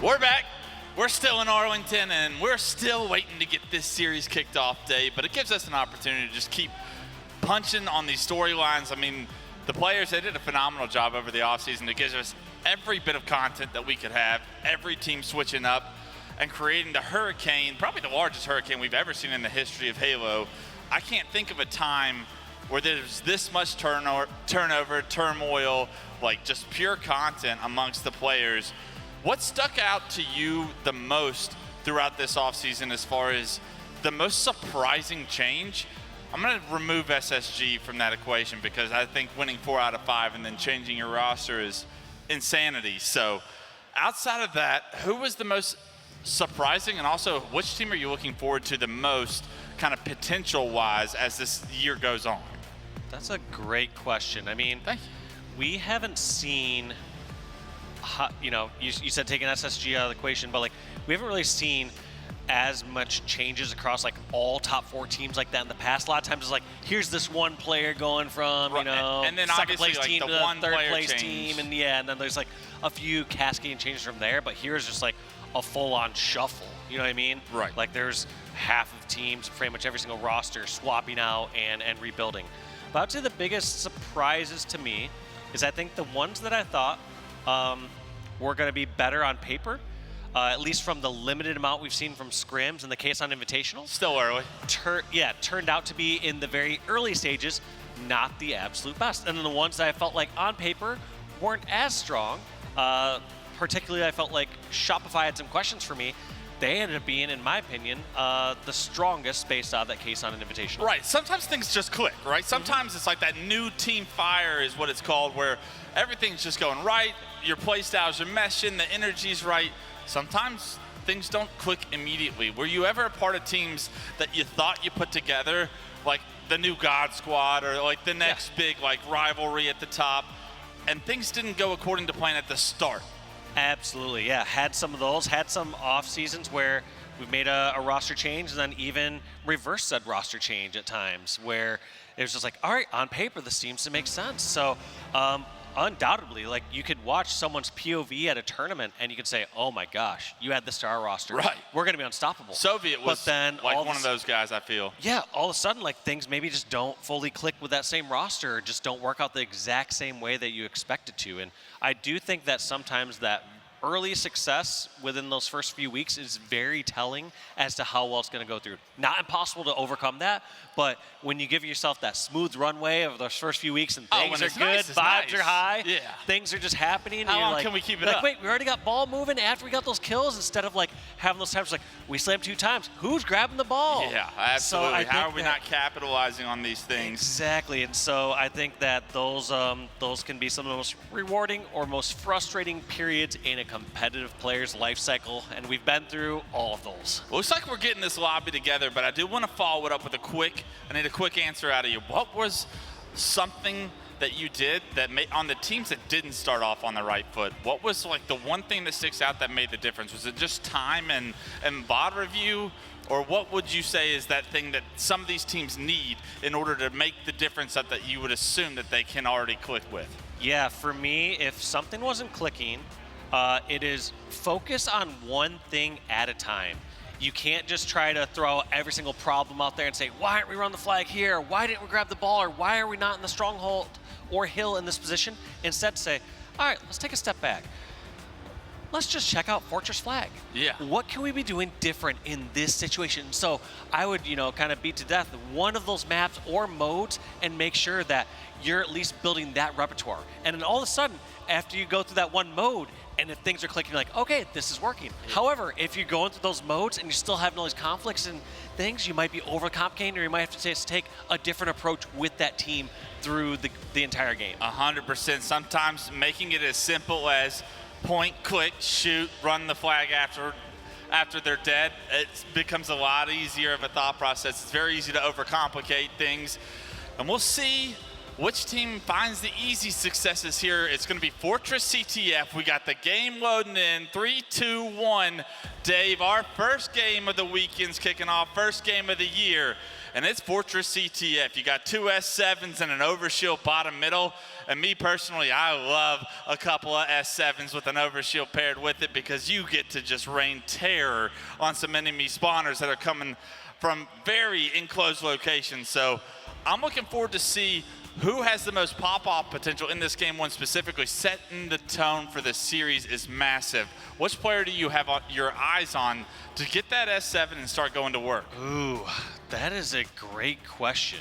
We're back. We're still in Arlington, and we're still waiting to get this series kicked off, Dave, but it gives us an opportunity to just keep punching on these storylines. I mean, the players, they did a phenomenal job over the offseason. It gives us every bit of content that we could have, every team switching up and creating the hurricane, probably the largest hurricane we've ever seen in the history of Halo. I can't think of a time where there's this much turnover, turmoil, like just pure content amongst the players. What stuck out to you the most throughout this offseason as far as the most surprising change? I'm going to remove SSG from that equation because I think winning 4 out of 5 and then changing your roster is insanity. So outside of that, who was the most surprising, and also which team are you looking forward to the most kind of potential-wise as this year goes on? That's a great question. I mean, we haven't seen, you know, you said taking SSG out of the equation, but like we haven't really seen as much changes across like all top 4 teams like that in the past. A lot of times it's like, here's this one player going from, you know, and then second place like team the to one third place change. team, and yeah, and then there's like a few cascading changes from there, but here's just like a full-on shuffle, you know what I mean? Right. Like there's half of teams, pretty much every single roster swapping out and rebuilding. But I'd say the biggest surprises to me is I think the ones that I thought were going to be better on paper, at least from the limited amount we've seen from scrims in the KSON Invitational. Still early. Turned out to be in the very early stages, not the absolute best. And then the ones that I felt like on paper weren't as strong, particularly I felt like Shopify had some questions for me. They ended up being, in my opinion, the strongest based out of that KSON Invitational. Right, sometimes things just click, right? Sometimes it's like that new team fire is what it's called, where everything's just going right, your play styles are meshing, the energy's right. Sometimes things don't click immediately. Were you ever a part of teams that you thought you put together, like the new God Squad or like the next big like rivalry at the top, and things didn't go according to plan at the start? Absolutely, yeah. Had some of those, had some off seasons where we made a roster change and then even reversed said roster change at times where it was just like, all right, on paper, this seems to make sense. So undoubtedly, like you could watch someone's POV at a tournament and you could say, oh my gosh, you had this to our roster. Right. We're going to be unstoppable. Soviet was but then like one of those guys, I feel. Yeah, all of a sudden, like things maybe just don't fully click with that same roster, or just don't work out the exact same way that you expect it to. And I do think that sometimes that early success within those first few weeks is very telling as to how well it's going to go through. Not impossible to overcome that, but when you give yourself that smooth runway of those first few weeks and things are good, vibes are high, things are just happening. How long like, can we keep it like, up? Wait, we already got ball moving after we got those kills, instead of like having those times like we slammed 2 times. Who's grabbing the ball? Yeah, absolutely. So how are we not capitalizing on these things? Exactly, and so I think that those can be some of the most rewarding or most frustrating periods in a competitive player's life cycle, and we've been through all of those. Well, looks like we're getting this lobby together, but I do want to follow it up with I need a quick answer out of you. What was something that you did that made, on the teams that didn't start off on the right foot, what was like the one thing that sticks out that made the difference? Was it just time and bot review? Or what would you say is that thing that some of these teams need in order to make the difference that you would assume that they can already click with? Yeah, for me, if something wasn't clicking, it is focus on one thing at a time. You can't just try to throw every single problem out there and say, why aren't we running the flag here? Why didn't we grab the ball? Or why are we not in the stronghold or hill in this position? Instead, say, all right, let's take a step back. Let's just check out Fortress Flag. Yeah. What can we be doing different in this situation? So I would, kind of beat to death one of those maps or modes and make sure that you're at least building that repertoire. And then all of a sudden, after you go through that one mode, and if things are clicking, like, okay, this is working. However, if you're going through those modes and you're still having all these conflicts and things, you might be overcomplicating, or you might have to take a different approach with that team through the entire game. 100%. Sometimes making it as simple as point, click, shoot, run the flag after they're dead, it becomes a lot easier of a thought process. It's very easy to overcomplicate things. And we'll see which team finds the easy successes here? It's going to be Fortress CTF. We got the game loading in. 3, 2, 1. Dave, our first game of the weekend's kicking off, first game of the year, and it's Fortress CTF. You got 2 S7s and an overshield bottom middle. And me personally, I love a couple of S7s with an overshield paired with it because you get to just rain terror on some enemy spawners that are coming from very enclosed locations. So I'm looking forward to see who has the most pop-off potential in this game one specifically. Setting the tone for the series is massive. Which player do you have your eyes on to get that S7 and start going to work? Ooh, that is a great question.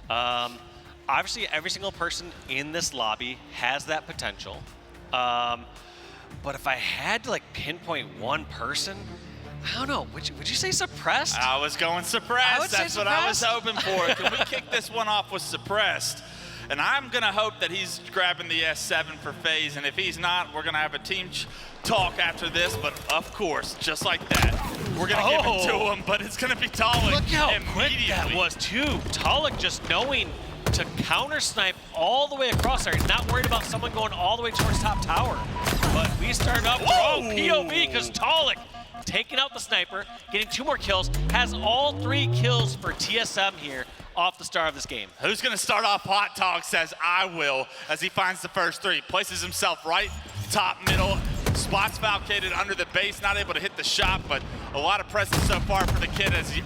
Obviously, every single person in this lobby has that potential. But if I had to like pinpoint one person, I don't know. Would you say Suppressed? I was going Suppressed. That's what I was hoping for. Can we kick this one off with Suppressed? And I'm going to hope that he's grabbing the S7 for FaZe. And if he's not, we're going to have a team talk after this. But of course, just like that, we're going to give it to him. But it's going to be Taulek. Look how quick that was, too. Taulek just knowing to counter snipe all the way across there. He's not worried about someone going all the way towards top tower. But we start up POV because Taulek taking out the sniper, getting 2 more kills, has all 3 kills for TSM here off the start of this game. Who's going to start off hot talk says I will as he finds the first 3. Places himself right top middle, spots Falcated under the base, not able to hit the shot, but a lot of presence so far for the kid as he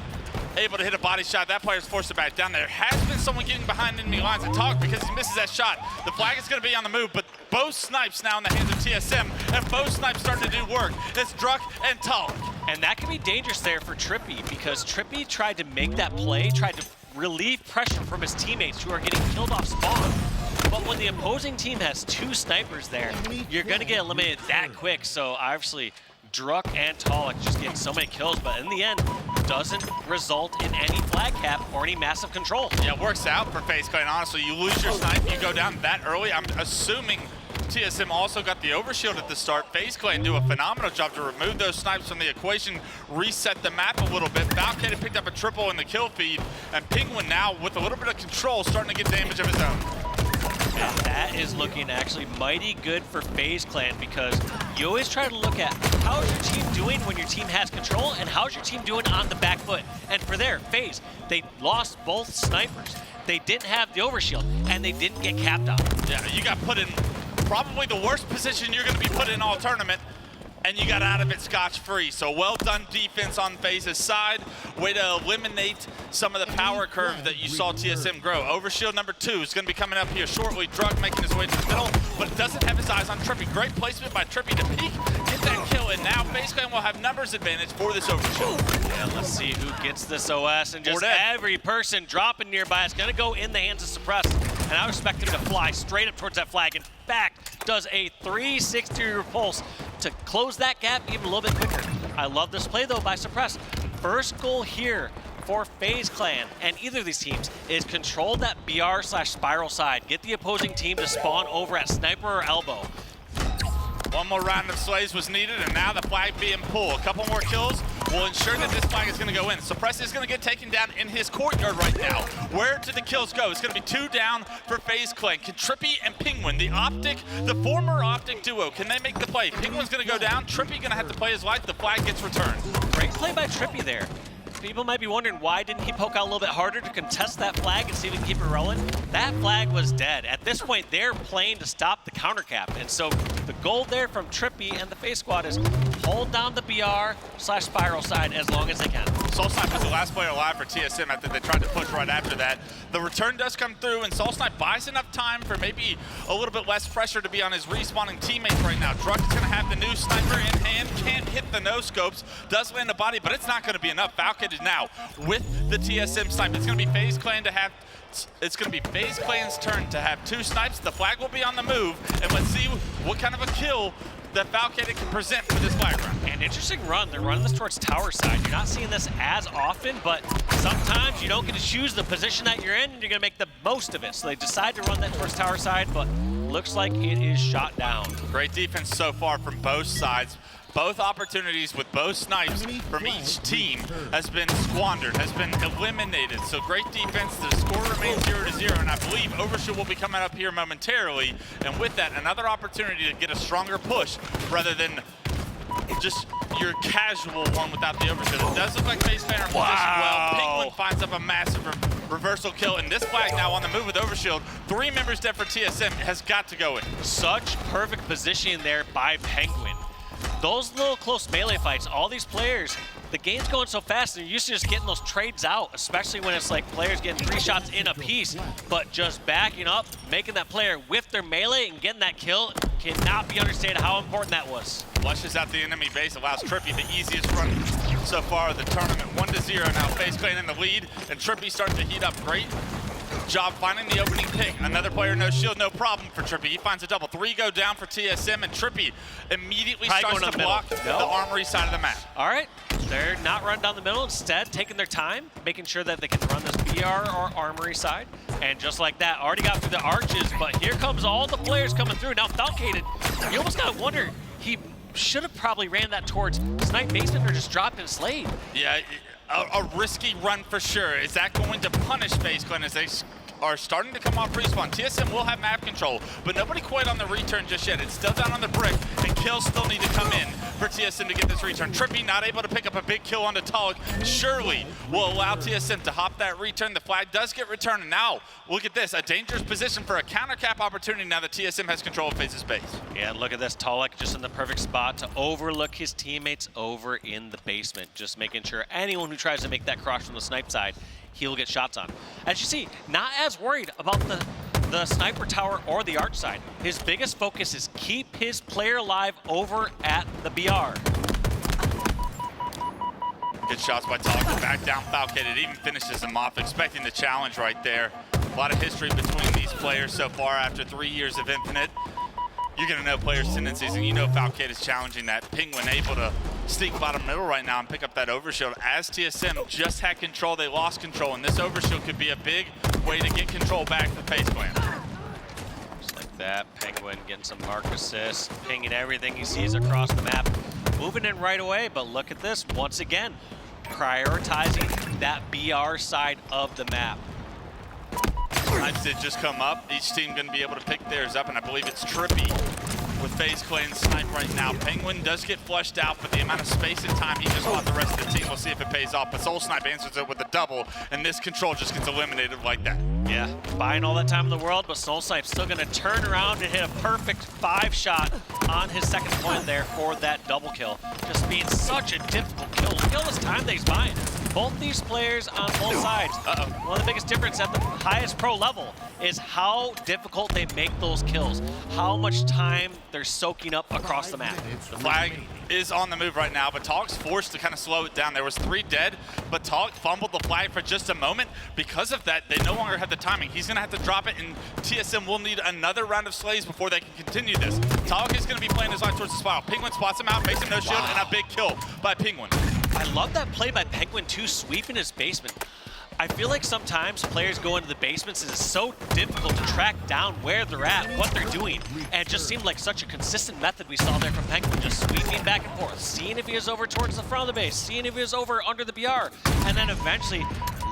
able to hit a body shot. That player's forced it back down. There has been someone getting behind enemy lines and Taulek because he misses that shot. The flag is going to be on the move, but both snipes now in the hands of TSM, and both snipes starting to do work. It's Druk and Taulek. And that can be dangerous there for TriPPPeY because TriPPPeY tried to make that play, tried to relieve pressure from his teammates who are getting killed off spawn. But when the opposing team has 2 snipers there, you're going to get eliminated that quick. So obviously, Druk and Taulek just getting so many kills, but in the end, doesn't result in any flag cap or any massive control. Yeah, it works out for FaZe, quite honestly. You lose your snipe, you go down that early. I'm assuming TSM also got the overshield at the start. FaZe Clan do a phenomenal job to remove those snipes from the equation, reset the map a little bit. Falcated picked up a triple in the kill feed, and Pznguin now, with a little bit of control, starting to get damage of his own. And that is looking actually mighty good for FaZe Clan because you always try to look at how's your team doing when your team has control and how's your team doing on the back foot. And for their FaZe, they lost both snipers. They didn't have the overshield and they didn't get capped out. Yeah, you got put in probably the worst position you're going to be put in all tournament, and you got out of it scotch-free. So well done defense on FaZe's side. Way to eliminate some of the power curve that you saw TSM grow. Overshield number 2 is going to be coming up here shortly. Druk making his way to the middle, but doesn't have his eyes on TriPPPeY. Great placement by TriPPPeY to peek, get that kill, and now FaZe Clan will have numbers advantage for this overshield. Yeah, let's see who gets this OS, and just every person dropping nearby is going to go in the hands of Suppressed. And I expect him to fly straight up towards that flag. In fact, does a 360 repulse to close that gap even a little bit quicker. I love this play though by Suppressed. First goal here for FaZe Clan and either of these teams is control that BR/spiral side. Get the opposing team to spawn over at sniper or elbow. One more round of slays was needed, and now the flag being pulled. A couple more kills will ensure that this flag is going to go in. Suppressed is going to get taken down in his courtyard right now. Where do the kills go? It's going to be 2 down for FaZe Clan. Can TriPPPeY and Pznguin, the former Optic duo, can they make the play? Pznguin's going to go down. TriPPPeY going to have to play his life. The flag gets returned. Great play by TriPPPeY there. People might be wondering why didn't he poke out a little bit harder to contest that flag and see if he can keep it rolling. That flag was dead. At this point, they're playing to stop the counter cap. And so the goal there from TriPPPeY and the FaZe squad is hold down the BR/spiral side as long as they can. SoulSnipe was the last player alive for TSM after they tried to push right after that. The return does come through, and SoulSnipe buys enough time for maybe a little bit less pressure to be on his respawning teammates right now. Druk is going to have the new sniper in hand, can't hit the no-scopes, does land a body, but it's not going to be enough. Falcated now with the TSM snipe. It's going to be FaZe Clan to have. It's going to be FaZe Clan's turn to have 2 snipes. The flag will be on the move, and let's see what kind of a kill that Falcated can present for this flag run. An interesting run. They're running this towards tower side. You're not seeing this as often, but sometimes you don't get to choose the position that you're in, and you're going to make the most of it. So they decide to run that towards tower side, but looks like it is shot down. Great defense so far from both sides. both opportunities with both snipes from each team has been squandered, has been eliminated. So great defense. The score remains 0-0, and I believe Overshield will be coming up here momentarily. And with that, another opportunity to get a stronger push rather than just your casual one without the Overshield. It does look like FaZe are positioned well. Pznguin finds up a massive reversal kill, and this flag now on the move with Overshield. 3 members dead for TSM, has got to go in. Such perfect positioning there by Pznguin. Those little close melee fights, all these players, the game's going so fast, and you're used to just getting those trades out, especially when it's like players getting 3 shots in a piece, but just backing up, making that player whiff their melee and getting that kill cannot be understated how important that was. Flushes out the enemy base, allows TriPPPeY the easiest run so far of the tournament. 1-0 now, FaZe Clan in the lead, and TriPPPeY starting to heat up. Great job finding the opening pick. Another player, no shield, no problem for TriPPPeY. He finds a double. 3 go down for TSM, and TriPPPeY immediately starts to block the armory side of the map. All right, they're not running down the middle, instead taking their time, making sure that they can run this BR or armory side. And just like that, already got through the arches, but here comes all the players coming through. Now Falcated, you almost gotta wonder, he should have probably ran that towards Snipe Basement or just dropped in Slade. Yeah, a risky run for sure. Is that going to punish FaZe Clan as they are starting to come off respawn? TSM will have map control, but nobody quite on the return just yet. It's still down on the brick, and kills still need to come in for TSM to get this return. TriPPPeY not able to pick up a big kill onto Taulek. Surely will allow TSM to hop that return. The flag does get returned, and now look at this, a dangerous position for a counter cap opportunity now that TSM has control of FaZe's base. Yeah, look at this, Taulek just in the perfect spot to overlook his teammates over in the basement, just making sure anyone who tries to make that cross from the snipe side, he'll get shots on. As you see, not as worried about the sniper tower or the arch side. His biggest focus is keep his player alive over at the BR. Good shots by Taulek. Back down Falcated. Even finishes him off, expecting the challenge right there. A lot of history between these players so far after 3 years of Infinite. You're going to know players' tendencies, and you know Falcated is challenging that. Pznguin able to sneak bottom middle right now and pick up that Overshield. As TSM just had control, they lost control, and this Overshield could be a big way to get control back for FaZe Clan. Just like that, Pznguin getting some mark assists, pinging everything he sees across the map, moving in right away, but look at this, once again, prioritizing that BR side of the map. Snipes did just come up. Each team going to be able to pick theirs up, and I believe it's TriPPPeY with FaZe Clan snipe right now. Pznguin does get flushed out, but the amount of space and time he just bought the rest of the team, we'll see if it pays off. But SoulSnipe answers it with a double, and this control just gets eliminated like that. Yeah, buying all that time in the world, but SoulSnipe's still going to turn around and hit a perfect 5-shot on his second point there for that double kill. Just being such a difficult kill. Look at all this time that he's buying. Both these players on both sides. One of the biggest difference at the highest pro level is how difficult they make those kills, how much time they're soaking up across the map. The flag is on the move right now, but Taulek's forced to kind of slow it down. There was 3 dead, but Taulek fumbled the flag for just a moment. Because of that, they no longer have the timing. He's gonna have to drop it, and TSM will need another round of slays before they can continue this. Taulek is gonna be playing his life towards the spiral. Pznguin spots him out, makes him no shield, and a big kill by Pznguin. I love that play by Pznguin too, sweeping his basement. I feel like sometimes players go into the basements and it's so difficult to track down where they're at, what they're doing. And it just seemed like such a consistent method we saw there from Pznguin, just sweeping back and forth, seeing if he was over towards the front of the base, seeing if he was over under the BR, and then eventually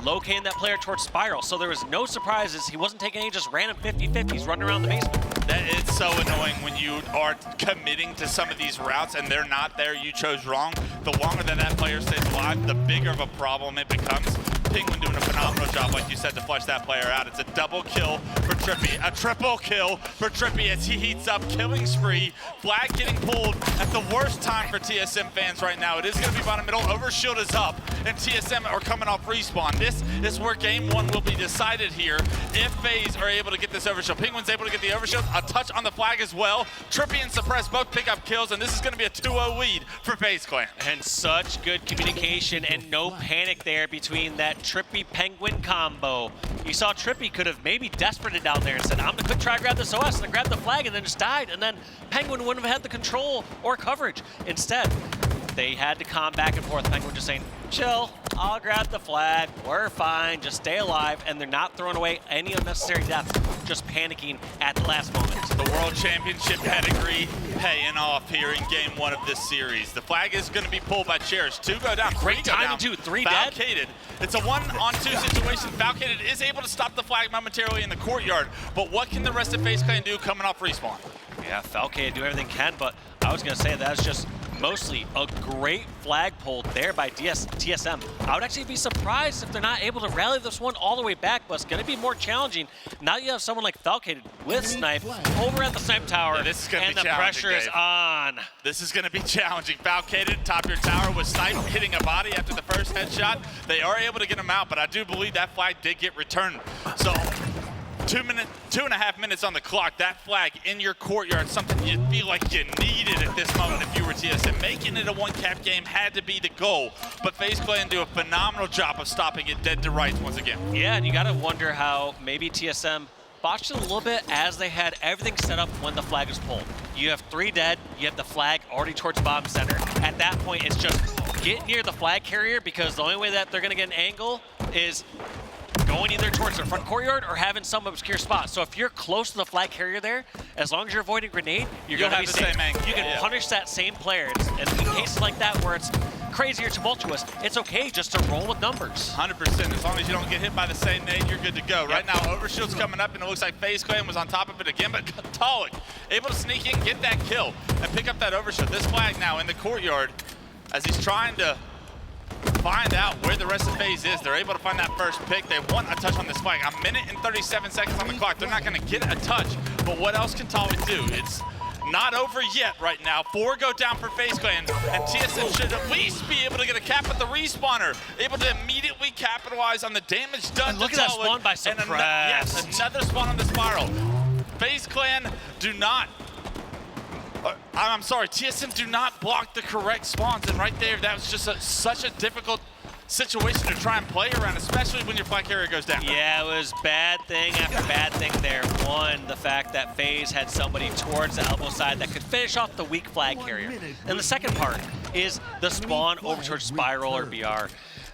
locating that player towards Spiral. So there was no surprises. He wasn't taking any just random 50-50s running around the basement. It's so annoying when you are committing to some of these routes and they're not there, you chose wrong. The longer that player stays alive, the bigger of a problem it becomes. Pznguin doing a phenomenal job, like you said, to flush that player out. It's a double kill for TriPPPeY, a triple kill for TriPPPeY as he heats up, killing spree. Flag getting pulled at the worst time for TSM fans right now. It is going to be bottom middle. Overshield is up, and TSM are coming off respawn. This is where game 1 will be decided here if FaZe are able to get this Overshield. Pznguin's able to get the Overshield, a touch on the flag as well. TriPPPeY and Suppress both pick up kills, and this is going to be a 2-0 lead for FaZe Clan. And such good communication and no panic there between that TriPPPeY Pznguin combo. You saw TriPPPeY could have maybe desperated down there and said, I'm gonna try to grab this OS, and then grab the flag, and then just died, and then Pznguin wouldn't have had the control or coverage. Instead, they had to calm back and forth. Pznguin just saying, chill, I'll grab the flag, we're fine, just stay alive, and they're not throwing away any unnecessary deaths, just panicking at the last moment. The World Championship pedigree paying off here in game 1 of this series. The flag is going to be pulled by Cherished. 2 go down, 3 go down. 3 dead. Falcated. It's a 1-on-2 situation. Falcated is able to stop the flag momentarily in the courtyard, but what can the rest of FaZe Clan do coming off respawn? Yeah, Falcated do everything can, but I was going to say that's just mostly a great flag pull there by TSM. I would actually be surprised if they're not able to rally this one all the way back, but it's going to be more challenging. Now you have someone like Falcated with Snipe over at the Snipe Tower, this is gonna and be the pressure is Dave. on. This is going to be challenging. Falcated, top your tower with Snipe hitting a body after the first headshot. They are able to get him out, but I do believe that flag did get returned. So 2.5 minutes on the clock. That flag in your courtyard, something you feel like you needed at this moment if you were TSM. Making it a 1-cap game had to be the goal, but FaZe Clan do a phenomenal job of stopping it dead to rights once again. Yeah, and you got to wonder how maybe TSM botched it a little bit as they had everything set up when the flag was pulled. You have 3 dead, you have the flag already towards bottom center. At that point, it's just get near the flag carrier, because the only way that they're going to get an angle is going either towards their front courtyard or having some obscure spot. So if you're close to the flag carrier there, as long as you're avoiding grenade, you're going to be safe. You can punish that same player. And in cases like that where it's crazy or tumultuous, it's okay just to roll with numbers. 100%. As long as you don't get hit by the same nade, you're good to go. Right now, Overshield's coming up, and it looks like FaZe Clan was on top of it again, but Taulek able to sneak in, get that kill, and pick up that Overshield. This flag now in the courtyard as he's trying to find out where the rest of FaZe is. They're able to find that first pick. They want a touch on this flag. 1 minute and 37 seconds on the clock. They're not going to get a touch, but what else can Taulek do? It's not over yet right now. 4 go down for FaZe Clan, and TSM should at least be able to get a cap at the respawner. Able to immediately capitalize on the damage done And look to at that Taulek. spawn by Suppressed. Yes, another spawn on the spiral. FaZe Clan do not I'm sorry, TSM do not block the correct spawns, and right there, that was just such a difficult situation to try and play around, especially when your flag carrier goes down. Yeah, it was bad thing after bad thing there. One, the fact that FaZe had somebody towards the elbow side that could finish off the weak flag carrier. And the second part is the spawn over towards Spiral or BR.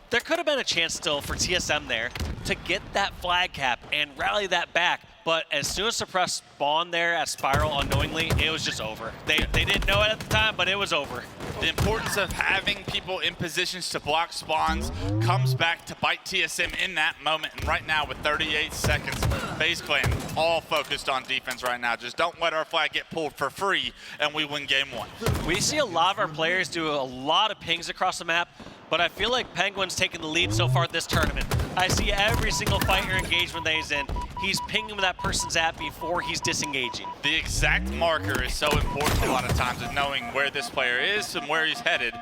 There could have been a chance still for TSM there to get that flag cap and rally that back. But as soon as Suppressed spawned there at Spiral unknowingly, it was just over. They didn't know it at the time, but it was over. The importance of having people in positions to block spawns comes back to bite TSM in that moment. And right now with 38 seconds, FaZe Clan all focused on defense right now. Just don't let our flag get pulled for free and we win game 1. We see a lot of our players do a lot of pings across the map, but I feel like Pznguin's taking the lead so far this tournament. I see every single fight or engagement that he's in, he's pinging where that person's at before he's disengaging. The exact marker is so important a lot of times, of knowing where this player is and where he's headed.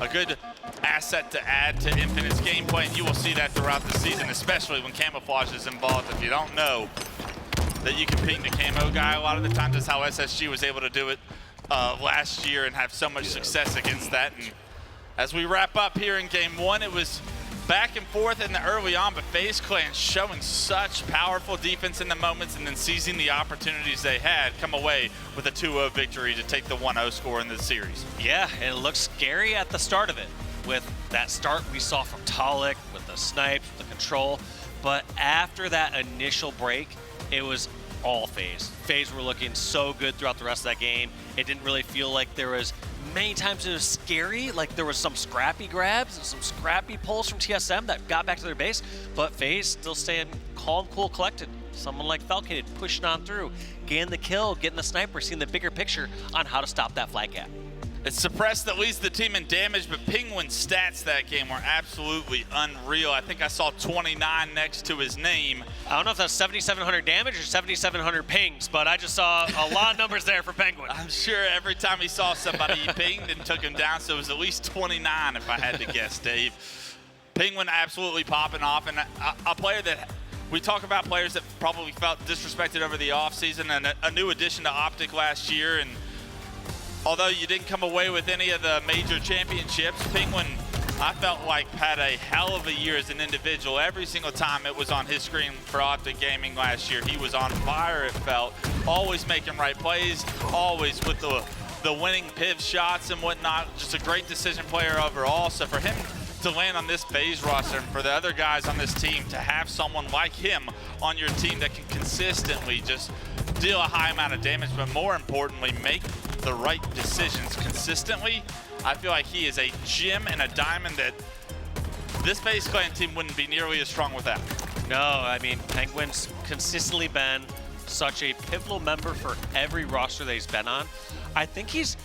A good asset to add to Infinite's gameplay, and you will see that throughout the season, especially when camouflage is involved. If you don't know that you can ping the camo guy, a lot of the times that's how SSG was able to do it last year and have so much success against that. And as we wrap up here in game 1, it was back and forth in the early on, but FaZe Clan showing such powerful defense in the moments and then seizing the opportunities they had, come away with a 2-0 victory to take the 1-0 score in the series. Yeah, and it looked scary at the start of it with that start we saw from Taulek, with the snipes, the control, but after that initial break, it was all FaZe. FaZe were looking so good throughout the rest of that game. It didn't really feel like there was many times it was scary, like there was some scrappy grabs and some scrappy pulls from TSM that got back to their base, but FaZe still staying calm, cool, collected. Someone like Falcated pushing on through, getting the kill, getting the sniper, seeing the bigger picture on how to stop that flag cap. It's Suppressed that leads the team in damage, but Pznguin's stats that game were absolutely unreal. I think I saw 29 next to his name. I don't know if that's 7,700 damage or 7,700 pings, but I just saw a lot of numbers there for Pznguin. I'm sure every time he saw somebody, he pinged and took him down, so it was at least 29 if I had to guess, Dave. Pznguin absolutely popping off, and a player that we talk about players that probably felt disrespected over the offseason, and a new addition to Optic last year. And although you didn't come away with any of the major championships, Pznguin, I felt like, had a hell of a year as an individual. Every single time it was on his screen for Optic Gaming last year, he was on fire, it felt. Always making right plays, always with the winning piv shots and whatnot. Just a great decision player overall. So for him to land on this FaZe roster, and for the other guys on this team to have someone like him on your team that can consistently just deal a high amount of damage, but more importantly, make the right decisions consistently. I feel like he is a gem and a diamond that this FaZe Clan team wouldn't be nearly as strong without. No, I mean, Pznguin's consistently been such a pivotal member for every roster that he's been on. I think he's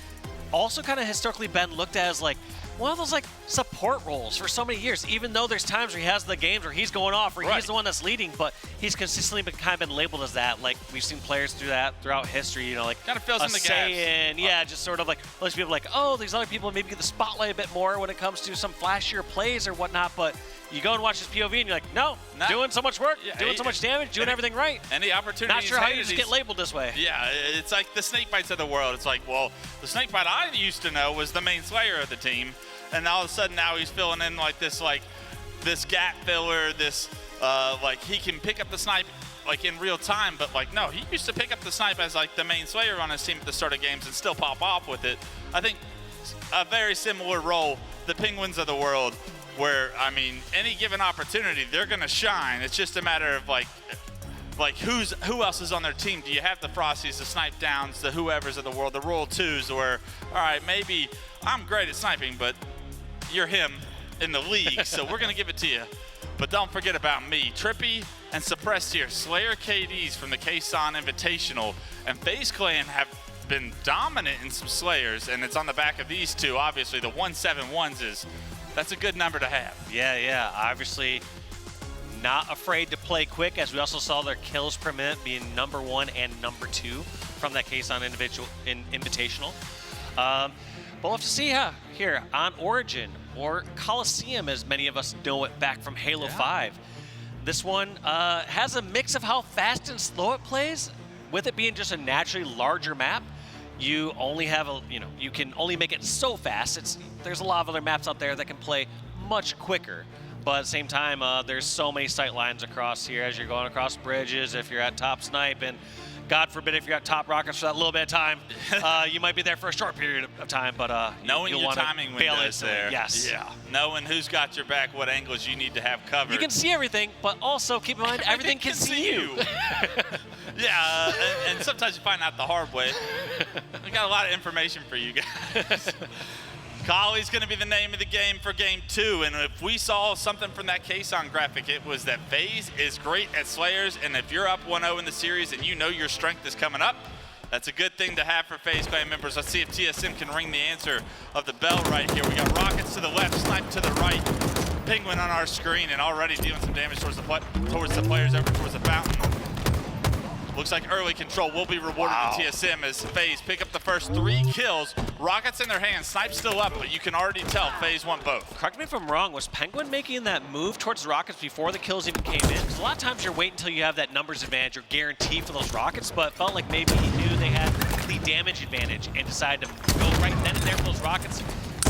also kind of historically been looked at as like one of those like support roles for so many years, even though there's times where he has the games where he's going off, where he's the one that's leading, but he's consistently been labeled as that. Like we've seen players do that throughout history, you know, like kind of fills in the gaps. Yeah, just sort of like most people like, oh, these other people maybe get the spotlight a bit more when it comes to some flashier plays or whatnot, but you go and watch his POV and you're like, no, doing so much work, doing so much damage, doing everything right. And the opportunity. Not sure how you just get labeled this way. Yeah, it's like the snake bites of the world. It's like, well, the snake bite I used to know was the main slayer of the team, and all of a sudden now he's filling in like this gap filler, this like he can pick up the snipe like in real time, but like no, he used to pick up the snipe as like the main slayer on his team at the start of games and still pop off with it. I think a very similar role, the Pznguins of the world, where I mean any given opportunity they're gonna shine. It's just a matter of like who else is on their team. Do you have the Frosties, the Snipe Downs, the whoever's of the world, the Royal Twos, where all right, maybe I'm great at sniping, but you're him in the league, so we're gonna give it to you. But don't forget about me. TriPPPeY and Suppressed here, Slayer KDs from the Kason Invitational, and FaZe Clan have been dominant in some Slayers, and it's on the back of these two. Obviously, the 171s that's a good number to have. Yeah, obviously not afraid to play quick, as we also saw their kills per minute being #1 and #2 from that Kason Invitational. But we'll have to see how here on Origin, or Coliseum as many of us know it back from Halo 5. This one has a mix of how fast and slow it plays, with it being just a naturally larger map. You only have you can only make it so fast. There's a lot of other maps out there that can play much quicker, but at the same time, there's so many sight lines across here as you're going across bridges. If you're at top snipe, and God forbid if you're at top rockets for that little bit of time, you might be there for a short period of time, but knowing your timing windows there. Yes. Yeah. Knowing who's got your back, what angles you need to have covered. You can see everything, but also keep in mind everything can see you. Yeah, and sometimes you find out the hard way. We got a lot of information for you guys. Collie's going to be the name of the game for Game 2, and if we saw something from that Kason graphic, it was that FaZe is great at Slayers, and if you're up 1-0 in the series and you know your strength is coming up, that's a good thing to have for FaZe Clan members. Let's see if TSM can ring the answer of the bell right here. We got rockets to the left, snipe to the right, Pznguin on our screen, and already dealing some damage towards the players over towards the fountain. Looks like early control will be rewarded to TSM as FaZe pick up the first 3 kills. Rockets in their hands, Snipe still up, but you can already tell FaZe want both. Correct me if I'm wrong, was Pznguin making that move towards the Rockets before the kills even came in? Because a lot of times you're waiting until you have that numbers advantage or guarantee for those Rockets, but it felt like maybe he knew they had the damage advantage and decided to go right then and there for those Rockets.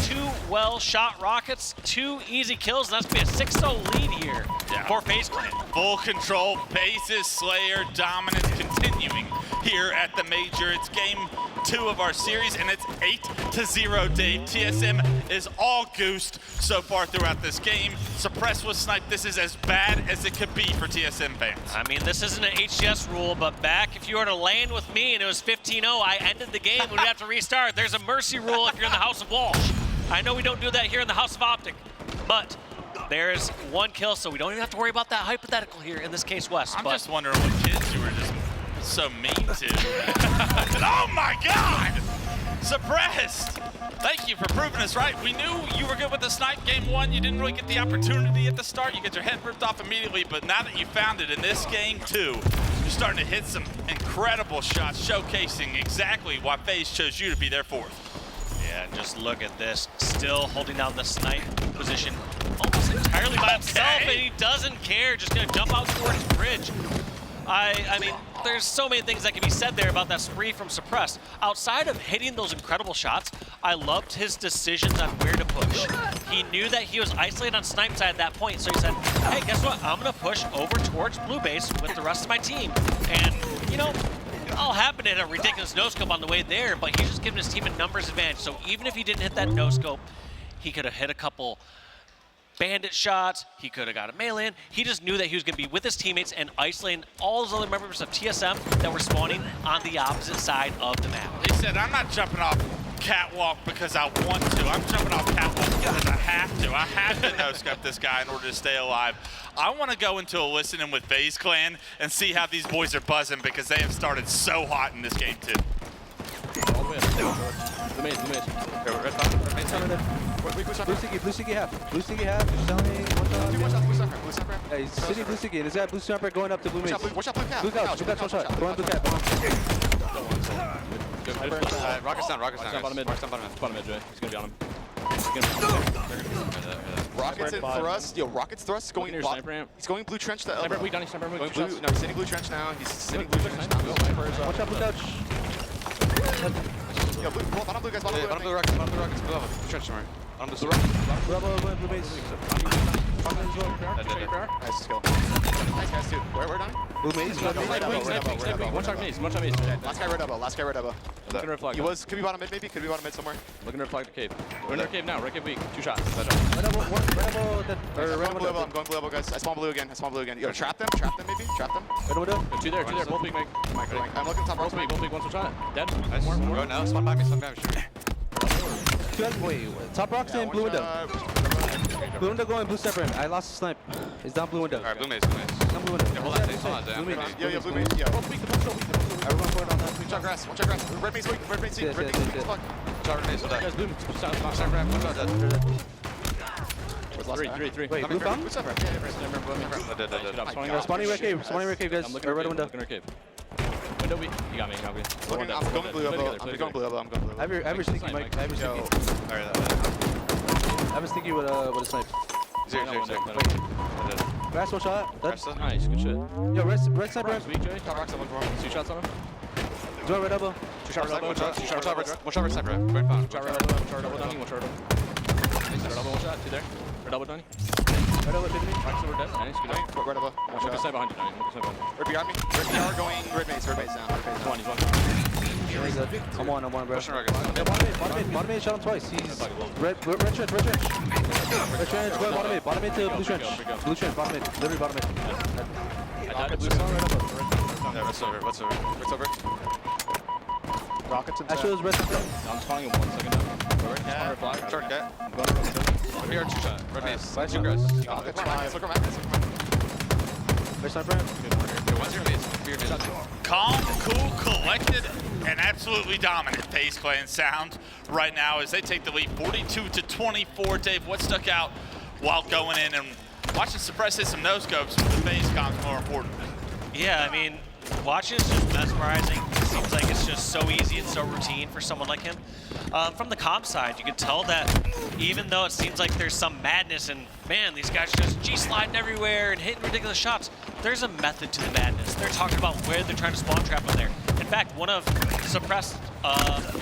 2 well-shot Rockets, 2 easy kills, and that's going to be a 6-0 lead here for FaZe Clan. Full control, bases, Slayer, dominance continuing here at the Major. It's Game 2 of our series, and it's 8-0, Dave. TSM is all goosed so far throughout this game. Suppressed with Snipe, this is as bad as it could be for TSM fans. I mean, this isn't an HCS rule, but back if you were to land with me and it was 15-0, I ended the game, we'd have to restart. There's a mercy rule if you're in the House of Walsh. I know we don't do that here in the House of Optic, but there's 1 kill, so we don't even have to worry about that hypothetical here in this case, Wes. I'm just wondering what kids you were just so mean to. Oh my God! Suppressed! Thank you for proving us right. We knew you were good with the snipe Game 1. You didn't really get the opportunity at the start. You get your head ripped off immediately, but now that you found it in this Game 2, you're starting to hit some incredible shots, showcasing exactly why FaZe chose you to be their 4th. Yeah, just look at this. Still holding down the snipe position almost entirely by himself, and he doesn't care. Just gonna jump out towards bridge. I mean, there's so many things that can be said there about that spree from Suppressed. Outside of hitting those incredible shots, I loved his decisions on where to push. He knew that he was isolated on snipe side at that point, so he said, hey, guess what? I'm gonna push over towards blue base with the rest of my team. And, you know, all happened at a ridiculous no-scope on the way there, but he's just giving his team a numbers advantage. So even if he didn't hit that no-scope, he could have hit a couple bandit shots. He could have got a melee in. He just knew that he was going to be with his teammates and isolating all those other members of TSM that were spawning on the opposite side of the map. He said, I'm not jumping off catwalk because I want to. I'm jumping off catwalk because I have to. I have to no-scope this guy in order to stay alive. I want to go into a listen-in with FaZe Clan and see how these boys are buzzing because they have started so hot in this game too. The maze. Red top. Blue sticky half. Blue sticky half. Stunning. One shot. Yeah, he's sitting blue sticky. There's that blue sniper going up to blue maze. Watch out, blue cap. Blue couch, one shot. Go on blue cap. Rocket's down, Bottom mid, Jay. He's gonna be on him. Rocket's in thrust. Yo, Rocket's thrust going Near sniper ramp. He's going blue trench to Sniper elbow. weak, Donnie, sniper weak. Going blue, no, he's sitting blue trench now. He's sitting blue trench now. Watch out blue couch. Yo, bottom blue guys, bottom blue. Bottom blue rockets, blue level. Trench somewhere. Bottom blue Blue base. Nice skill. Nice guys too. Where Donnie? Blue maze. One shot maze. Last guy red elbow. Looking red flag. He was, could be bottom mid maybe, could be bottom mid somewhere. Looking red flag to cave. We're in our cave now. Red cave weak. 2 shots. I'm going blue elbow guys. I spawn blue again. Yo, trap them maybe, trap them. Two there. Both weak, Mike. I'm looking top Both rope. weak. One shot. Dead. Nice. Go now. Spawn by me. Wait, top rocks in blue window. Blue window going blue sniper. I lost the snipe. It's down blue window. Alright, blue maze. Down blue window. Yeah, hold on, Zay. Blue maze. Yo, blue maze. Yo. Everyone forward on that. One shot grass. Red maze weak. Red maze weak. Fuck. Shot maze. Hold Guys, blue. Sniper ramp. One shot dead. Three. Wait, blue found? What's up, right? Yeah, Dead. Spawning red cave, guys. I'm looking red window. cave. Window weak. You got me. I'm going blue elbow. I have your sneaky, Mike. I have your Yo. sneaky. I have a sneaky with a snipe. Zero. Grass, one shot. Dead. Nice, good shit. Yo, red sniper. Top rocks, I'm looking for 2 shots on him. Do red elbow. Two shots, one shot. One shot sniper. Red found. Red elbow, Donnie. One shot. Red elbow, 1 shot. 2 there. Red elbow, Donnie. Red elbow, 50. Rocks over dead. Nice, good job. Red elbow. One Look shot. snipe behind you, Donnie. Look snipe behind Red behind me. Red PR going red maze now. you. He's one. I'm one, bro. Pushing rockets. Yeah, bottom mid, shot him twice. He's red trench. Red trench, go bottom mid to blue trench. Blue trench, bottom mid, literally bottom mid. I died. Blue Yeah, red's over. What's over? Rockets and Actually, it was red trench. I'm spawning in 1 second now. Short cat. I'm going Here, 2 shot. Red maze. 2 grass. Look around. red sniper. One's your maze. Your maze. Calm, cool, collected, and absolutely dominant FaZe Clan sound right now as they take the lead 42-24. Dave, what stuck out while going in and watching Suppress hit some no-scopes, but the FaZe comms more important? Yeah, I mean, watching is just mesmerizing. It seems like it's just so easy and so routine for someone like him. From the comp side, you can tell that even though it seems like there's some madness and, man, these guys are just G-sliding everywhere and hitting ridiculous shots, there's a method to the madness. They're talking about where they're trying to spawn trap them there. In fact, one of Suppressed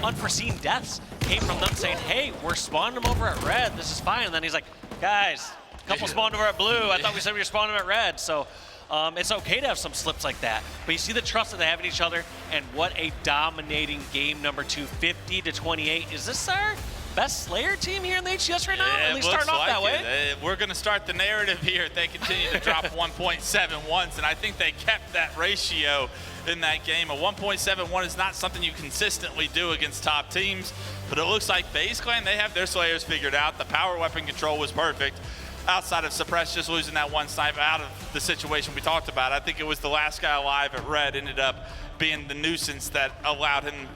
unforeseen deaths came from them saying, hey, we're spawning them over at red. This is fine. And then he's like, guys, a couple spawned over at blue. I thought we said we were spawning them at red. So it's okay to have some slips like that. But you see the trust that they have in each other, and what a dominating game number 2, 50-28. Is this our best Slayer team here in the HCS right now? Yeah, At least starting off that way. We're going to start the narrative here. They continue to drop 1.71s, and I think they kept that ratio in that game. A 1.71 is not something you consistently do against top teams, but it looks like FaZe Clan, they have their Slayers figured out. The power weapon control was perfect. Outside of Suppress just losing that 1 snipe out of the situation we talked about, I think it was the last guy alive at red ended up being the nuisance that allowed him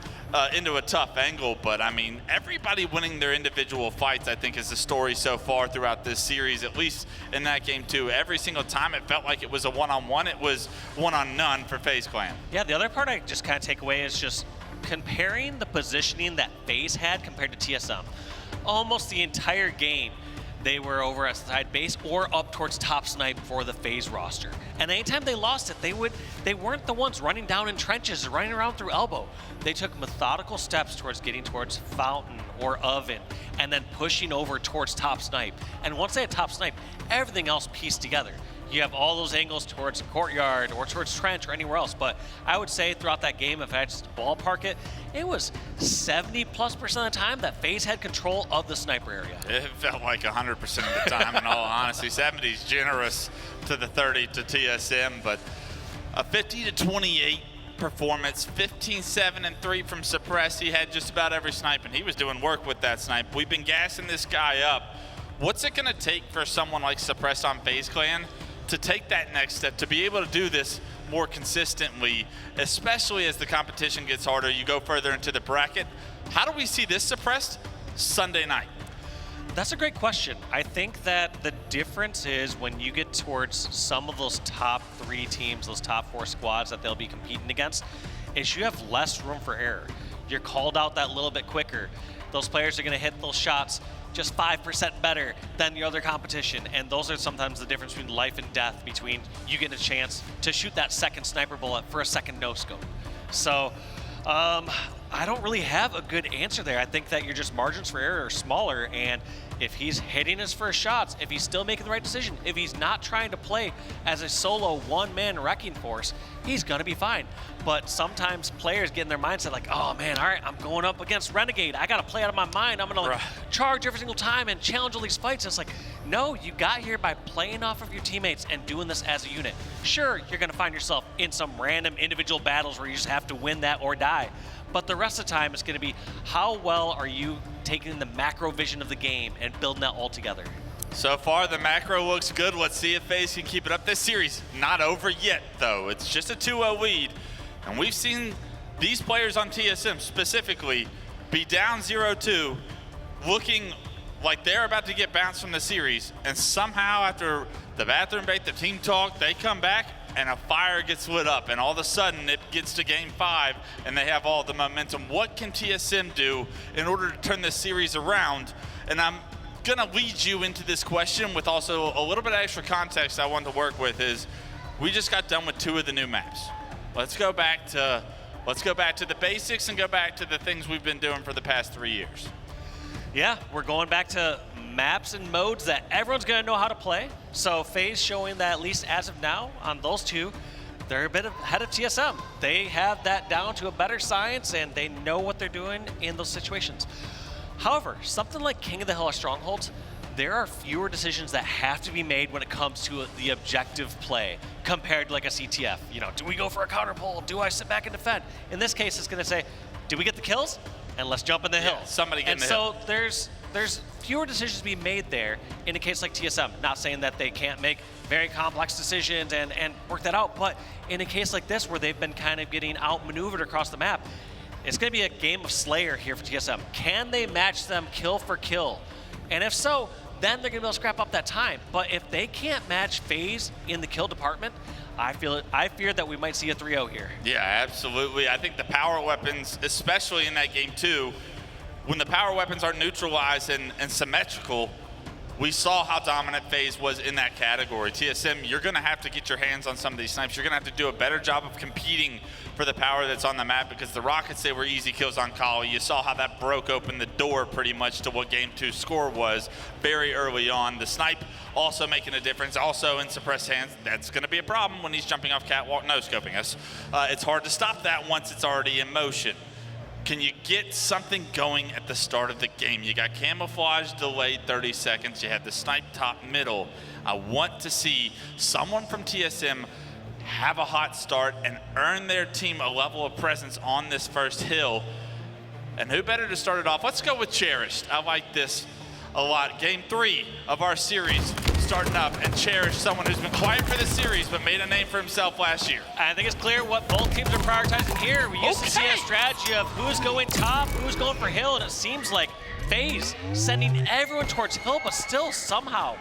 into a tough angle. But I mean, everybody winning their individual fights, I think, is the story so far throughout this series, at least in that game too. Every single time it felt like it was a one-on-one, it was one-on-none for FaZe Clan. Yeah, the other part I just kind of take away is just comparing the positioning that FaZe had compared to TSM. Almost the entire game, they were over at side base or up towards top snipe for the FaZe roster. And anytime they lost it, they weren't the ones running down in trenches, running around through elbow. They took methodical steps towards getting towards fountain or oven, and then pushing over towards top snipe. And once they had top snipe, everything else pieced together. you have all those angles towards courtyard or towards trench or anywhere else. But I would say throughout that game, if I had to ballpark it, it was 70+% of the time that FaZe had control of the sniper area. It felt like 100% of the time, in all honesty. 70's generous to the 30 to TSM, but a 50-28 performance, 15-7-3 from Suppress. He had just about every snipe, and he was doing work with that snipe. We've been gassing this guy up. What's it gonna take for someone like Suppress on FaZe Clan to take that next step, to be able to do this more consistently, especially as the competition gets harder, you go further into the bracket? How do we see this Suppressed Sunday night? That's a great question. I think that the difference is when you get towards some of those top 3 teams, those top 4 squads that they'll be competing against, is you have less room for error. You're called out that little bit quicker. Those players are gonna hit those shots just 5% better than the other competition. And those are sometimes the difference between life and death, between you getting a chance to shoot that second sniper bullet for a second no-scope. So I don't really have a good answer there. I think that your just margins for error are smaller, and if he's hitting his first shots, if he's still making the right decision, if he's not trying to play as a solo one-man wrecking force, he's gonna be fine. But sometimes players get in their mindset like, oh man, all right, I'm going up against Renegade. I gotta play out of my mind. I'm gonna charge every single time and challenge all these fights. And it's like, no, you got here by playing off of your teammates and doing this as a unit. Sure, you're gonna find yourself in some random individual battles where you just have to win that or die. But the rest of the time, it's going to be how well are you taking the macro vision of the game and building that all together. So far, the macro looks good. Let's see if FaZe can keep it up. This series not over yet, though. It's just a 2-0 lead. And we've seen these players on TSM specifically be down 0-2, looking like they're about to get bounced from the series. And somehow, after the bathroom break, the team talk, they come back, and a fire gets lit up, and all of a sudden it gets to game 5 and they have all the momentum. What can TSM do in order to turn this series around? And I'm gonna lead you into this question with also a little bit of extra context I want to work with. Is we just got done with 2 of the new maps. Let's go back to the basics and go back to the things we've been doing for the past 3 years. Yeah, we're going back to maps and modes that everyone's going to know how to play. So FaZe showing that, at least as of now, on those 2, they're a bit ahead of TSM. They have that down to a better science, and they know what they're doing in those situations. However, something like King of the Hill or Strongholds, there are fewer decisions that have to be made when it comes to the objective play compared to like a CTF. You know, do we go for a counter pull? Do I sit back and defend? In this case, it's going to say, do we get the kills? And let's jump in the hill. Somebody get in the hill. And so there's fewer decisions to be made there in a case like TSM. Not saying that they can't make very complex decisions and work that out, but in a case like this where they've been kind of getting outmaneuvered across the map, it's going to be a game of Slayer here for TSM. Can they match them kill for kill? And if so, then they're going to be able to scrap up that time. But if they can't match FaZe in the kill department, I fear that we might see a 3-0 here. Yeah, absolutely. I think the power weapons, especially in that game 2, when the power weapons are neutralized and symmetrical, we saw how dominant FaZe was in that category. TSM, you're going to have to get your hands on some of these snipes. You're going to have to do a better job of competing for the power that's on the map, because the Rockets, they were easy kills on Kali. You saw how that broke open the door pretty much to what game 2 score was very early on. The snipe also making a difference. Also in suppressed hands, that's going to be a problem when he's jumping off catwalk, no-scoping us. It's hard to stop that once it's already in motion. Can you get something going at the start of the game? You got camouflage delayed 30 seconds. You had the snipe top middle. I want to see someone from TSM have a hot start and earn their team a level of presence on this first hill. And who better to start it off? Let's go with Cherished. I like this a lot. Game 3 of our series starting up, and Cherished, someone who's been quiet for the series but made a name for himself last year. I think it's clear what both teams are prioritizing here. We used to see a strategy of who's going top, who's going for hill, and it seems like FaZe sending everyone towards hill, but still somehow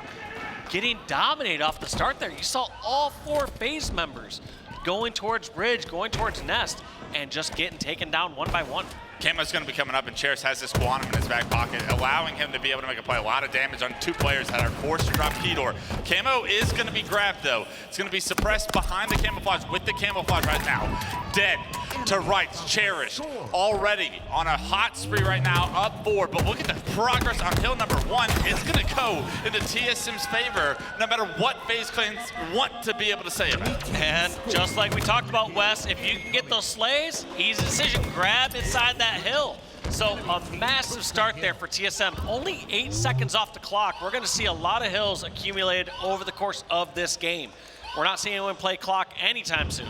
getting dominated off the start there. You saw all 4 FaZe members going towards bridge, going towards nest, and just getting taken down one by one. Camo's going to be coming up, and Cherished has this Quantum in his back pocket, allowing him to be able to make a play. A lot of damage on 2 players that are forced to drop Keydor. Camo is going to be grabbed, though. It's going to be suppressed behind the camouflage with the camouflage right now. dead to rights. Cherished already on a hot spree right now, up 4. But look at the progress on hill number 1. It's going to go into TSM's favor, no matter what FaZe clans want to be able to say about it. And just like we talked about, Wes, if you can get those slays, easy decision, grab inside that hill. So a massive start there for TSM. Only 8 seconds off the clock. We're going to see a lot of hills accumulated over the course of this game. We're not seeing anyone play clock anytime soon.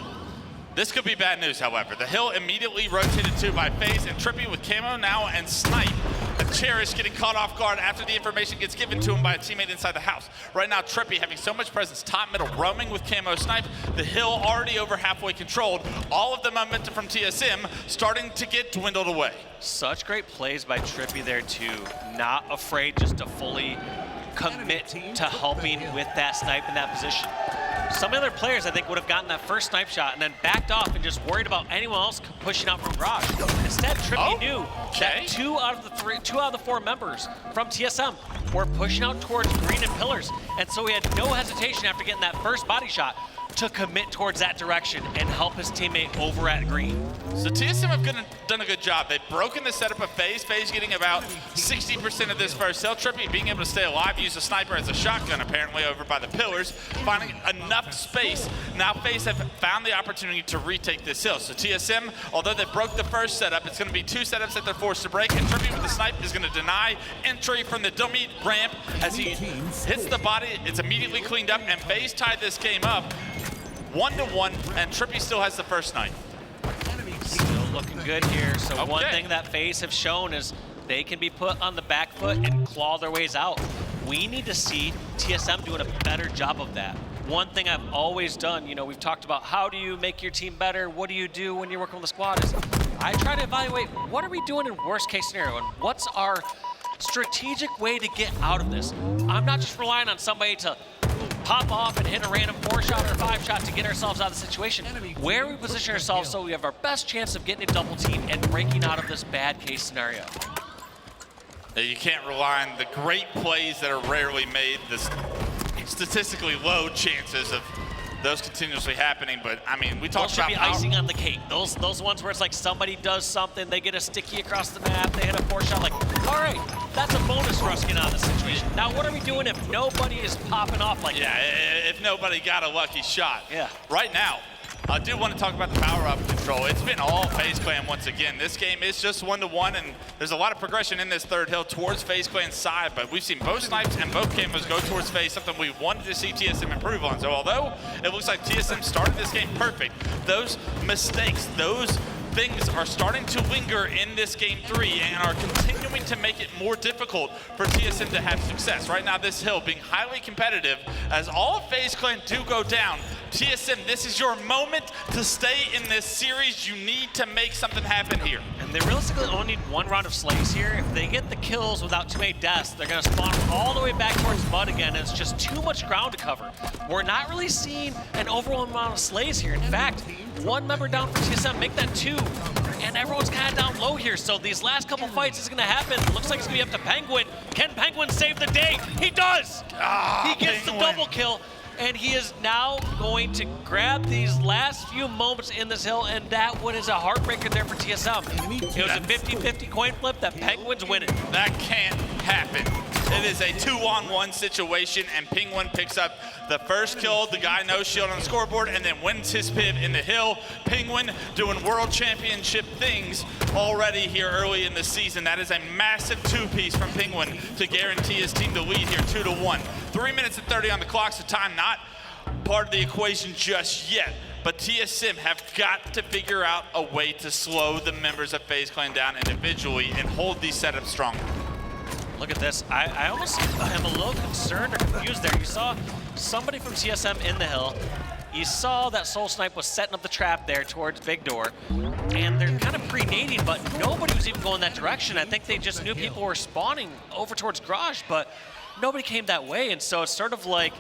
This could be bad news, however. The hill immediately rotated to by FaZe and TriPPPeY with camo now and Snipe. And Cherished getting caught off guard after the information gets given to him by a teammate inside the house. Right now, TriPPPeY having so much presence, top, middle, roaming with camo Snipe. The hill already over halfway controlled. All of the momentum from TSM starting to get dwindled away. Such great plays by TriPPPeY there too. Not afraid just to fully commit to helping with that snipe in that position. Some other players, I think, would have gotten that first snipe shot and then backed off and just worried about anyone else pushing out from garage. Instead, TriPPPeY knew that 2 out of the 4 members from TSM were pushing out towards green and pillars, and so he had no hesitation after getting that first body shot to commit towards that direction and help his teammate over at green. So TSM have done a good job. They've broken the setup of FaZe. FaZe getting about 60% of this first hill. TriPPPeY being able to stay alive, use a sniper as a shotgun apparently over by the pillars, finding enough space. Now FaZe have found the opportunity to retake this hill. So TSM, although they broke the first setup, it's going to be 2 setups that they're forced to break, and TriPPPeY with the snipe is going to deny entry from the dummy ramp as he hits the body. It's immediately cleaned up, and FaZe tied this game up 1-1, and TriPPPeY still has the first snipe. Still looking good here. So one thing that FaZe have shown is they can be put on the back foot and claw their ways out. We need to see TSM doing a better job of that. One thing I've always done, you know, we've talked about how do you make your team better, what do you do when you're working with a squad, is I try to evaluate what are we doing in worst case scenario and what's our strategic way to get out of this. I'm not just relying on somebody to pop off and hit a random 4-shot or 5-shot to get ourselves out of the situation. Where we position ourselves so we have our best chance of getting a double team and breaking out of this bad case scenario. You can't rely on the great plays that are rarely made, the statistically low chances of those continuously happening, but I mean, we talked about those should be icing on the cake. Those ones where it's like somebody does something, they get a sticky across the map, they hit a 4-shot, like, all right, that's a bonus for us getting out of this situation. Now, what are we doing if nobody is popping off like that? Yeah, if nobody got a lucky shot. Yeah. Right now, I do want to talk about the power-up control. It's been all FaZe Clan once again. This game is just 1-1, and there's a lot of progression in this third hill towards FaZe Clan's side, but we've seen both snipes and both camos go towards FaZe, something we wanted to see TSM improve on. So although it looks like TSM started this game perfect, those mistakes, those things are starting to linger in this game 3 and are continuing to make it more difficult for TSM to have success. Right now, this hill being highly competitive as all of FaZe Clan do go down. TSM, this is your moment to stay in this series. You need to make something happen here. And they realistically only need 1 round of slays here. If they get the kills without too many deaths, they're going to spawn all the way back towards mud again, and it's just too much ground to cover. We're not really seeing an overwhelming amount of slays here. In fact, 1 member down for TSM, make that 2. And everyone's kind of down low here, so these last couple fights is going to happen. Looks like it's going to be up to Pznguin. Can Pznguin save the day? He does! He gets the double kill, and he is now going to grab these last few moments in this hill, and that one is a heartbreaker there for TSM. It was a 50-50 coin flip that Pznguin's winning. That can't happen. It is a 2-on-1 situation, and Pznguin picks up the first kill. The guy no shield on the scoreboard and then wins his piv in the hill. Pznguin doing world championship things already here early in the season. That is a massive 2-piece from Pznguin to guarantee his team the lead here 2-1. 3 minutes and 30 on the clock, so time not part of the equation just yet. But TSM have got to figure out a way to slow the members of FaZe Clan down individually and hold these setups strong. Look at this. I almost am a little concerned or confused there. You saw somebody from TSM in the hill. You saw that SoulSnipe was setting up the trap there towards Big Door. And they're kind of pre-nading, but nobody was even going that direction. I think they just knew people were spawning over towards Garage, but nobody came that way. And so it's sort of like,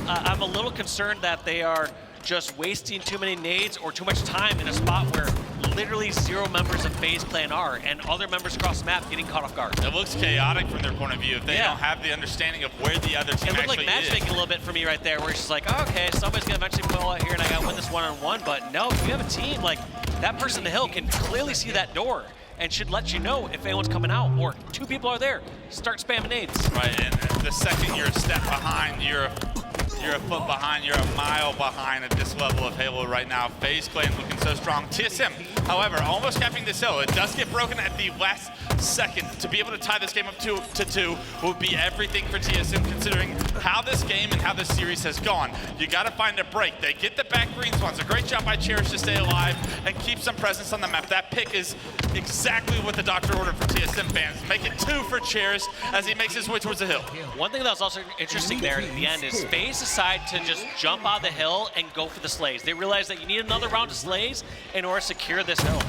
I'm a little concerned that they are just wasting too many nades or too much time in a spot where literally 0 members of FaZe Clan are, and other members across the map getting caught off guard. It looks chaotic from their point of view if they Yeah. don't have the understanding of where the other team It looked like actually matchmaking is. a little bit for me right there, where it's just like, oh, okay, somebody's gonna eventually pull out here and I gotta win this one-on-one, but no, if you have a team, like, that person in the hill can clearly see that door and should let you know if anyone's coming out, or 2 people are there, start spamming nades. Right, and the second you're a step behind, you're a foot behind, you're a mile behind at this level of Halo right now. FaZe Clan looking so strong. TSM, however, almost capping this hill. It does get broken at the last second. To be able to tie this game up to 2 would be everything for TSM, considering how this game and how this series has gone. You got to find a break. They get the back green swans. A great job by Cherished to stay alive and keep some presence on the map. That pick is exactly what the doctor ordered for TSM fans. Make it 2 for Cherished as he makes his way towards the hill. One thing that was also interesting there at the end is FaZe decide to just jump out of the hill and go for the slays. They realize that you need another round of slays in order to secure this hill.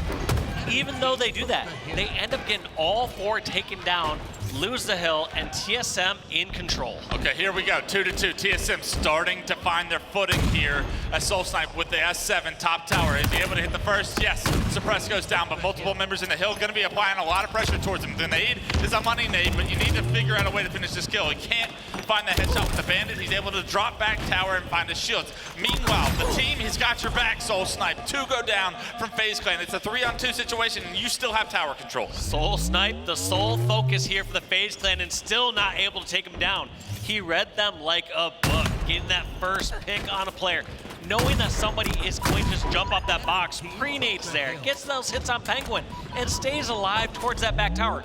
Even though they do that, they end up getting all 4 taken down, lose the hill, and TSM in control. Okay, here we go, 2-2. TSM starting to find their footing here as SoulSnipe with the S7 top tower. Is he able to hit the first? Yes, Suppress goes down, but multiple members in the hill gonna be applying a lot of pressure towards him. The nade is a money nade, but you need to figure out a way to finish this kill. He can't find the headshot with the bandit. He's able to drop back tower and find his shields. Meanwhile, the team, he's got your back, SoulSnipe. 2 go down from FaZe Clan. It's a 3-on-2 situation, and you still have tower control. SoulSnipe, the sole focus here for the FaZe Clan, and still not able to take him down. He read them like a book, getting that first pick on a player, knowing that somebody is going to just jump up that box, pre-nades there, gets those hits on Pznguin, and stays alive towards that back tower.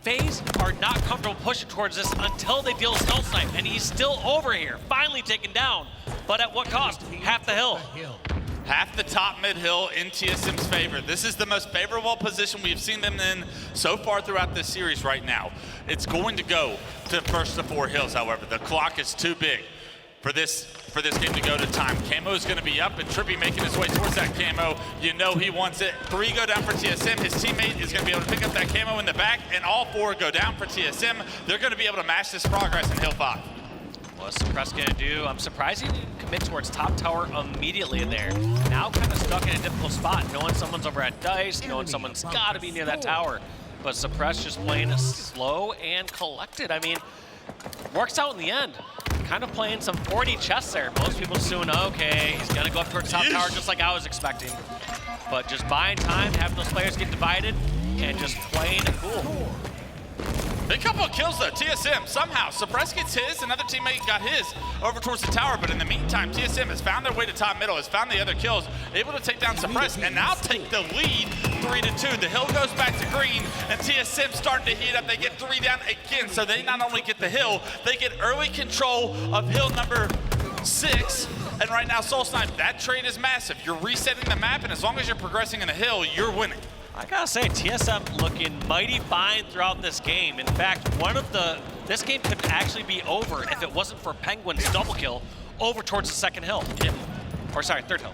FaZe are not comfortable pushing towards this until they deal with SoulSnipe, and he's still over here, finally taken down, but at what cost? Half the hill. Half the top mid hill in TSM's favor. This is the most favorable position we've seen them in so far throughout this series right now. It's going to go to first of 4 hills, however. The clock is too big for this game to go to time. Camo is going to be up, and TriPPPeY making his way towards that camo. You know he wants it. 3 go down for TSM. His teammate is going to be able to pick up that camo in the back, and all 4 go down for TSM. They're going to be able to match this progress in hill 5. What's Suppress gonna do? I'm surprised he didn't commit towards top tower immediately there. Now kind of stuck in a difficult spot, knowing someone's over at Dice, knowing someone's gotta be near that tower. But Suppress just playing slow and collected. I mean, works out in the end. Kind of playing some 4D chess there. Most people assume, okay, he's gonna go up towards top tower just like I was expecting. But just buying time, having those players get divided, and just playing it cool. Big couple of kills though, TSM somehow. Suppress gets his, another teammate got his over towards the tower, but in the meantime, TSM has found their way to top middle, has found the other kills, able to take down Suppress, and now take the lead 3-2. The hill goes back to green, and TSM starting to heat up. They get 3 down again, so they not only get the hill, they get early control of hill number 6. And right now, SoulSnipe, that trade is massive. You're resetting the map, and as long as you're progressing in the hill, you're winning. I gotta say, TSM looking mighty fine throughout this game. In fact, this game could actually be over if it wasn't for Pznguin's double kill over towards the second hill. Yep. Or sorry, third hill.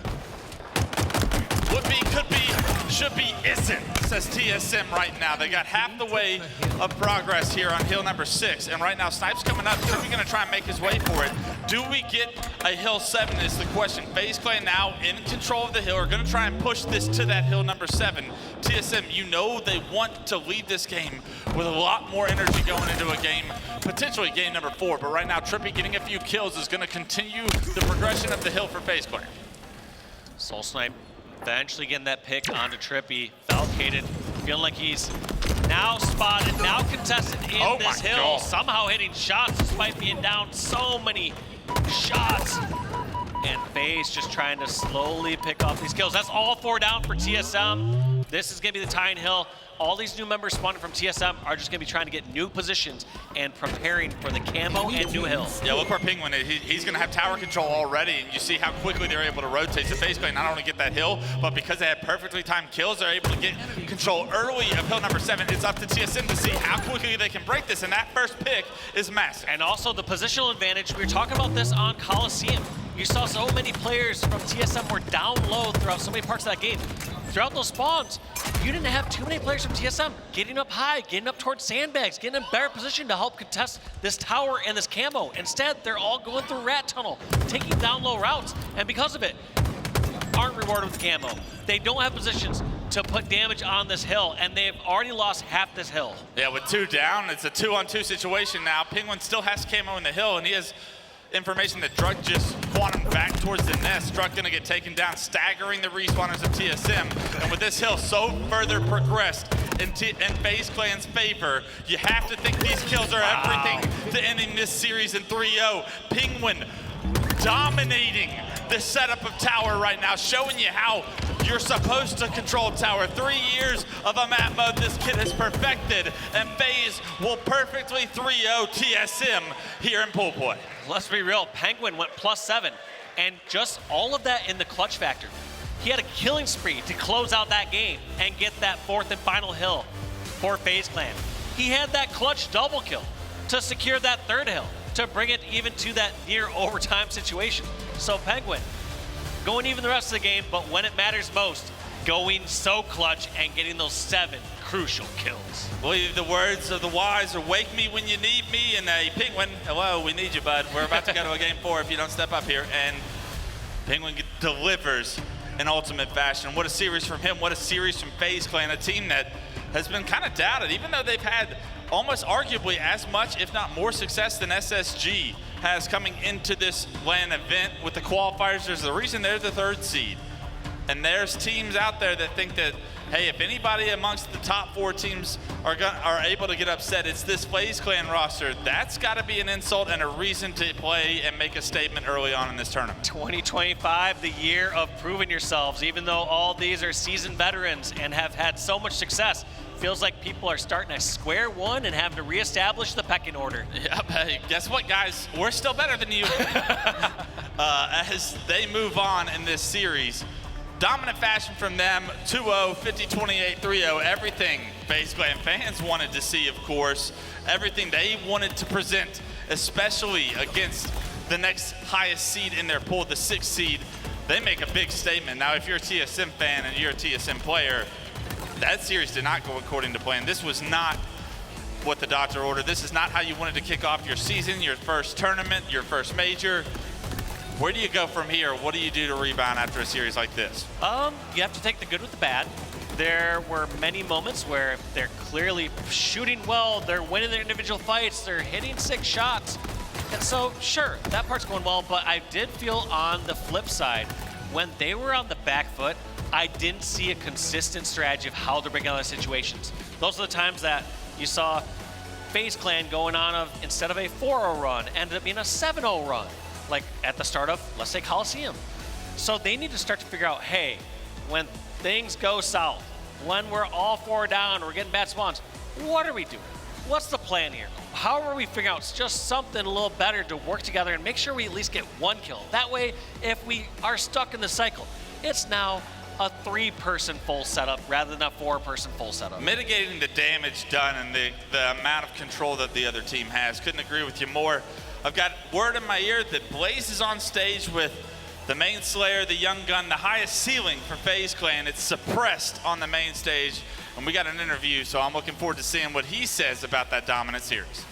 Would be, could be, should be, isn't, says TSM right now. They got half the way of progress here on hill number 6. And right now, Snipe's coming up. TriPPPeY gonna try and make his way for it. Do we get a hill 7 is the question. FaZe Clan now in control of the hill. Are gonna try and push this to that hill number 7. TSM, you know they want to lead this game with a lot more energy going into a game, potentially game number 4. But right now, TriPPPeY getting a few kills is gonna continue the progression of the hill for FaZe Clan. SoulSnipe eventually getting that pick onto TriPPPeY. Falcated, feeling like he's now spotted, now contested in this hill. God. Somehow hitting shots despite being down so many shots. And FaZe just trying to slowly pick off these kills. That's all 4 down for TSM. This is gonna be the tying hill. All these new members spawning from TSM are just gonna be trying to get new positions and preparing for the camo and new hills. Yeah, look where Pznguin is. He's going to have tower control already, and you see how quickly they're able to rotate. So FaZe Clan not only get that hill, but because they have perfectly timed kills, they're able to get control early of hill number 7. It's up to TSM to see how quickly they can break this, and that first pick is massive. And also the positional advantage. We were talking about this on Coliseum. You saw so many players from TSM were down low throughout so many parts of that game. Throughout those spawns, you didn't have too many players from TSM getting up high, getting up towards sandbags, getting in better position to help contest this tower and this camo. Instead, they're all going through Rat Tunnel, taking down low routes, and because of it, aren't rewarded with camo. They don't have positions to put damage on this hill, and they've already lost half this hill. Yeah, with 2 down, it's a 2-on-2 situation now. Pznguin still has camo in the hill, and he has information that Druk just quantum back towards the nest. Druk gonna get taken down, staggering the respawners of TSM. And with this hill so further progressed in FaZe Clan's favor, you have to think these kills are everything to ending this series in 3-0. Pznguin dominating the setup of tower right now, showing you how you're supposed to control tower. 3 years of a map mode this kid has perfected, and FaZe will perfectly 3-0 TSM here in pool play. Let's be real, Pznguin went +7, and just all of that in the clutch factor. He had a killing spree to close out that game and get that 4th and final hill for FaZe Clan. He had that clutch double kill to secure that 3rd hill, to bring it even to that near overtime situation. So Pznguin going even the rest of the game, but when it matters most, going so clutch and getting those 7 crucial kills. Well, the words of the wise are wake me when you need me, and Pznguin, hello, we need you, bud. We're about to go to a game 4 if you don't step up here, and Pznguin delivers in ultimate fashion. What a series from him, what a series from FaZe Clan, a team that has been kind of doubted, even though they've had almost arguably as much, if not more success than SSG has coming into this LAN event with the qualifiers. There's the reason they're the 3rd seed. And there's teams out there that think that, hey, if anybody amongst the top 4 teams are able to get upset, it's this FaZe Clan roster. That's got to be an insult and a reason to play and make a statement early on in this tournament. 2025, the year of proving yourselves, even though all these are seasoned veterans and have had so much success. Feels like people are starting at square one and having to reestablish the pecking order. Yep, hey, guess what, guys? We're still better than you. As they move on in this series, dominant fashion from them, 2-0, 50-28, 3-0, everything FaZe Clan fans wanted to see, of course, everything they wanted to present, especially against the next highest seed in their pool, the 6th seed. They make a big statement. Now, if you're a TSM fan and you're a TSM player, that series did not go according to plan. This was not what the doctor ordered. This is not how you wanted to kick off your season, your first tournament, your first major. Where do you go from here? What do you do to rebound after a series like this? You have to take the good with the bad. There were many moments where they're clearly shooting well, they're winning their individual fights, they're hitting 6 shots. And so, sure, that part's going well, but I did feel on the flip side, when they were on the back foot, I didn't see a consistent strategy of how to break out of situations. Those are the times that you saw FaZe Clan going on instead of a 4-0 run, ended up being a 7-0 run, like at the start of, let's say, Coliseum. So they need to start to figure out, hey, when things go south, when we're all 4 down, we're getting bad spawns, what are we doing? What's the plan here? How are we figuring out just something a little better to work together and make sure we at least get 1 kill? That way, if we are stuck in the cycle, it's now a 3-person full setup rather than a 4-person full setup. Mitigating the damage done and the amount of control that the other team has. Couldn't agree with you more. I've got word in my ear that Blaze is on stage with the main Slayer, the Young Gun, the highest ceiling for FaZe Clan. It's suppressed on the main stage, and we got an interview, so I'm looking forward to seeing what he says about that dominant series.